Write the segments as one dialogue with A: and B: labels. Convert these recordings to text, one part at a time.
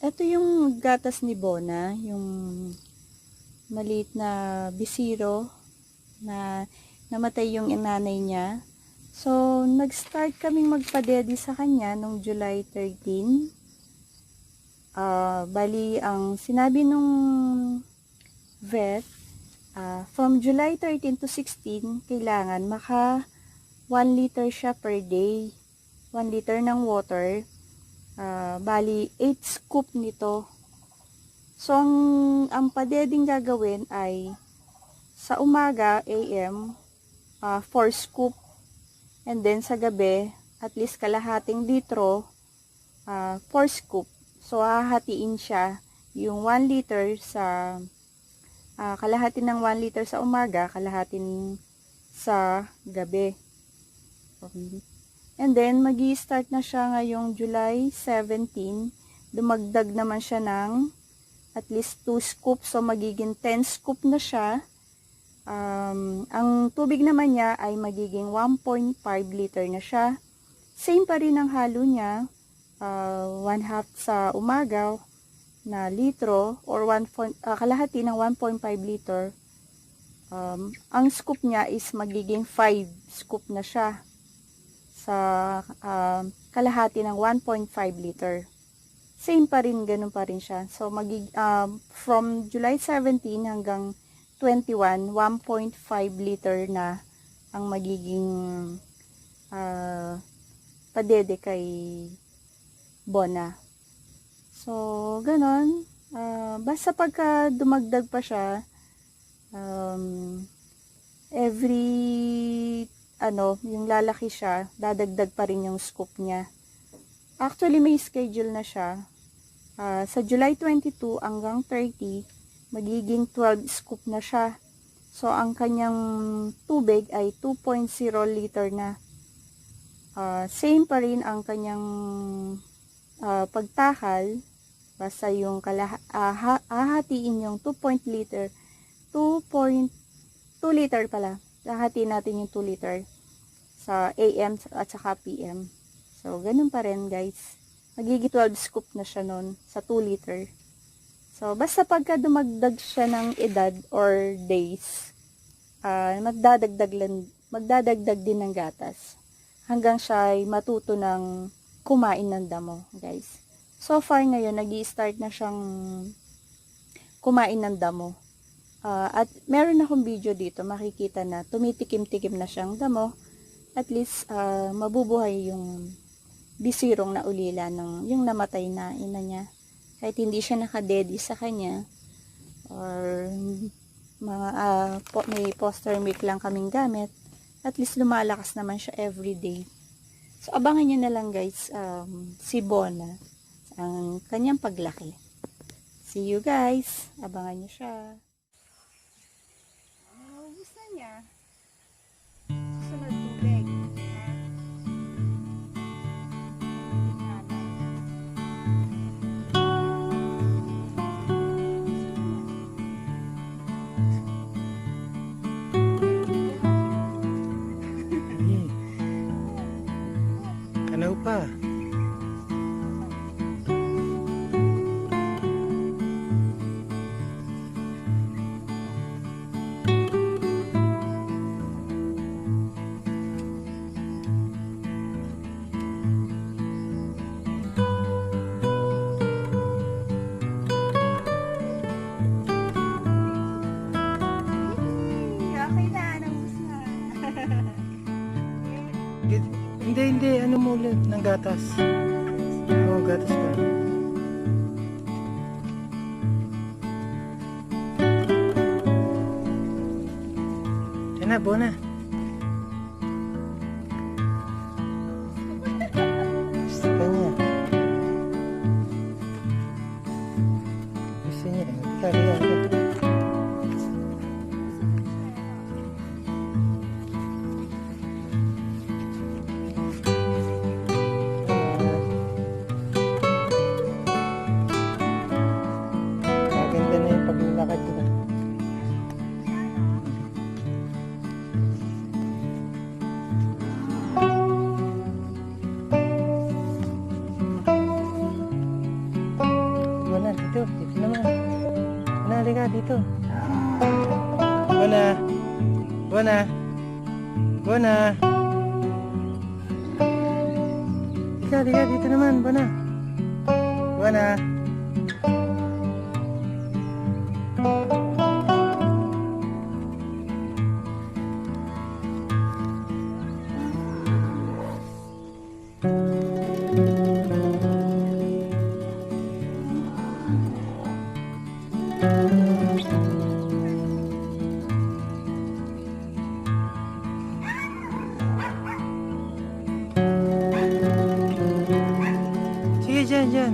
A: Ito yung gatas ni Bona, yung maliit na bisiro na namatay yung nanay niya. So, nag-start kaming magpadedi sa kanya nung July 13. Bali, ang sinabi nung vet, from July 13 to 16, kailangan maka 1 liter siya per day. 1 liter ng water. Bali, 8 scoop nito. So, ang padeding gagawin ay sa umaga, AM, 4 scoop. And then, sa gabi, at least kalahating litro, 4 scoop. So, hahatiin siya yung 1 liter sa, kalahati ng 1 liter sa umaga, kalahatin sa gabi. And then, magi-start na siya ngayong July 17. Dumagdag naman siya ng at least 2 scoop. So, magiging 10 scoop na siya. Ang tubig naman niya ay magiging 1.5 liter na siya. Same pa rin ang halo niya. 1/2 sa umaga na litro or kalahati ng 1.5 liter. Ang scoop niya is magiging 5 scoop na siya sa kalahati ng 1.5 liter. Same pa rin, ganun pa rin siya. So, from July 17 hanggang 21, 1.5 liter na ang magiging padede kay Bona. So, ganun. Basta pagka dumagdag pa siya, every yung lalaki siya, dadagdag pa rin yung scoop niya. Actually, may schedule na siya. Sa July 22 hanggang 30, magiging 12 scoop na siya. So, ang kanyang tubig ay 2.0 liter na. Same pa rin ang kanyang pagtakal. Basta yung hahatiin yung 2 liter pala. Hahatiin natin yung 2 liter sa AM at saka PM. So, ganun pa rin guys. Magiging 12 scoop na siya nun sa 2 liter. So, basta pagka dumagdag siya ng edad or days, magdadagdag din ng gatas. Hanggang siya ay matuto ng kumain ng damo, guys. So far ngayon, nag-i-start na siyang kumain ng damo. At meron akong video dito, makikita na tumitikim-tikim na siyang damo. At least, mabubuhay yung bisirong na ulila ng yung namatay na ina niya. Kahit hindi siya nakadedi sa kanya, or may fostermilk lang kaming gamit, at least lumalakas naman siya everyday. So, abangan nyo na lang guys, si Bona, ang kanyang paglaki. See you guys, abangan nyo siya. Naubos na niya. Susunod tubig.
B: Kanaw pa. Hindi, ano mo ulit ng gatas? Oo, gatas pa. Yan na, Bona. Gusto pa niya. Gusto niya. Halika. ganito. Bona. Bona. Bona. Ika, dito naman, Bona. Bona. Sige, dyan.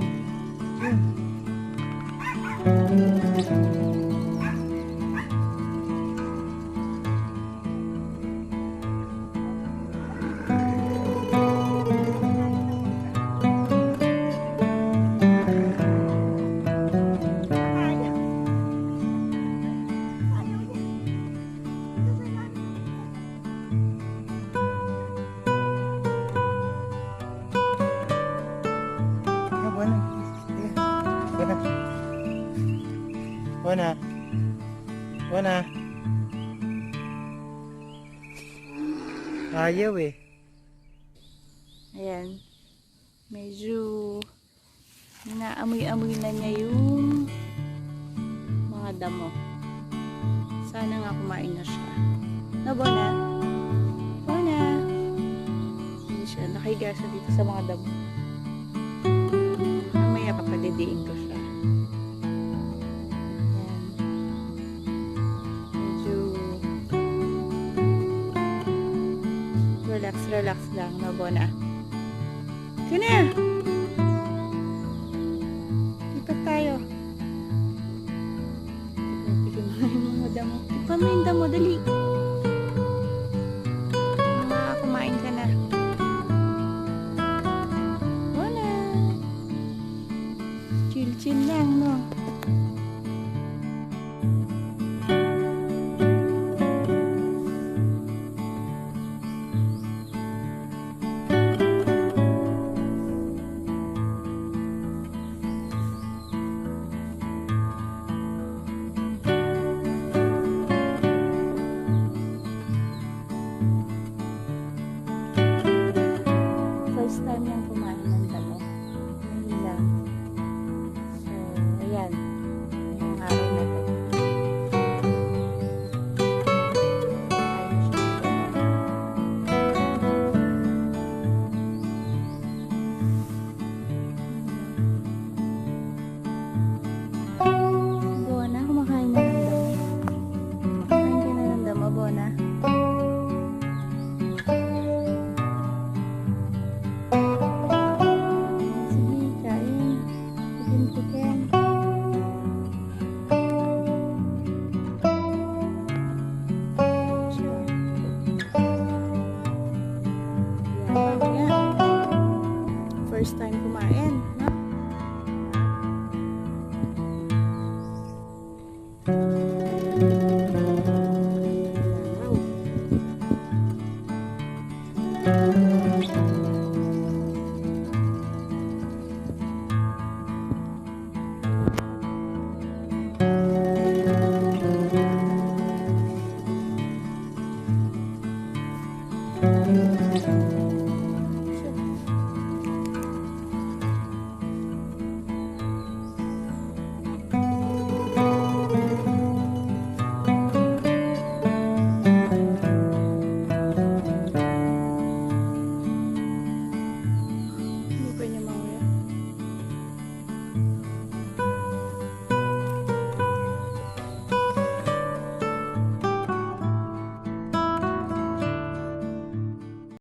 B: Bona. Bona. Ayaw eh.
A: Ayan. Medyo inaamoy-amoy na niya yung mga damo. Sana nga kumain na siya. Na, Bona? Bona? Hindi siya. Nakahiga siya dito sa mga damo. Mamaya papadidiin ko siya. Ayan. Medyo relax lang, na, Bona? Kaya na! Lipat tayo. Tignan mo yung mga damo. Tignan mo yung damo, dali. Kumain ka na. Wala. Chill lang, no? First time niyang kumain ng damo. Ngayon lang. So, ayan. Ngayong araw na to. Bona, kumakain na ng damo. Kumakain ka na ng damo, Bona. Sige, kain. Tikim-tikim. Siya. Yabang niya. First time kumain.